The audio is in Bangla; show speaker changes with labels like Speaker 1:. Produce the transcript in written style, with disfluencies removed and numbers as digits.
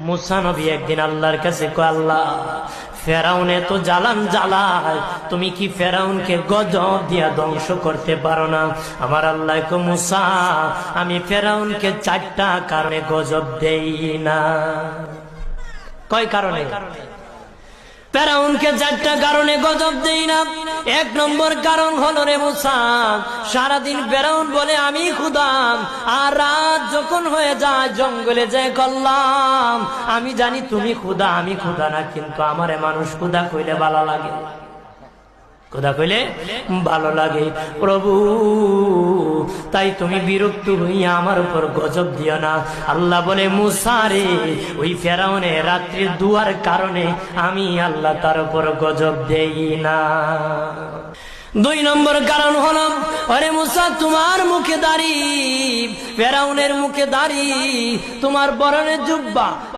Speaker 1: মুসা নবী একদিন আল্লাহর কাছে কয়, আল্লাহ ফেরাউন এত জ্বালান জ্বালায়, তুমি কি ফেরাউনকে গজব দিয়া ধ্বংস করতে পারো না? আমার আল্লাহ কয়, মুসা আমি ফেরাউনকে 4টা কারণে গজব দেই না। কয় কারণে? ফেরাউনকে 4টা কারণে গজব দেই না। 1 নম্বর কারণ হলো, রে মুসা, সারাদিন ফেরাউন বলে আমি খোদা, আর রাত যখন হয়ে যায় জঙ্গলে যায় করলাম আমি জানি তুমি খোদা, আমি খোদা না, কিন্তু আমারে মানুষ খোদা কইলে ভালো লাগে, খোদা কইলে ভালো লাগে। প্রভু তাই তুমি বিরক্ত হইয়া আমার উপর গজব দিও না। আল্লাহ বলে, মুসা রে, ওই ফেরাউনে রাত্রির দুয়ার কারণে আমি আল্লাহ তার উপর গজব দেই না। 2 নম্বর কারণ হলো, আরে মুসা তোমার মুখে দাড়ি, ফেরাউনের মুখে দাড়ি, তোমার বরণের জুব্বা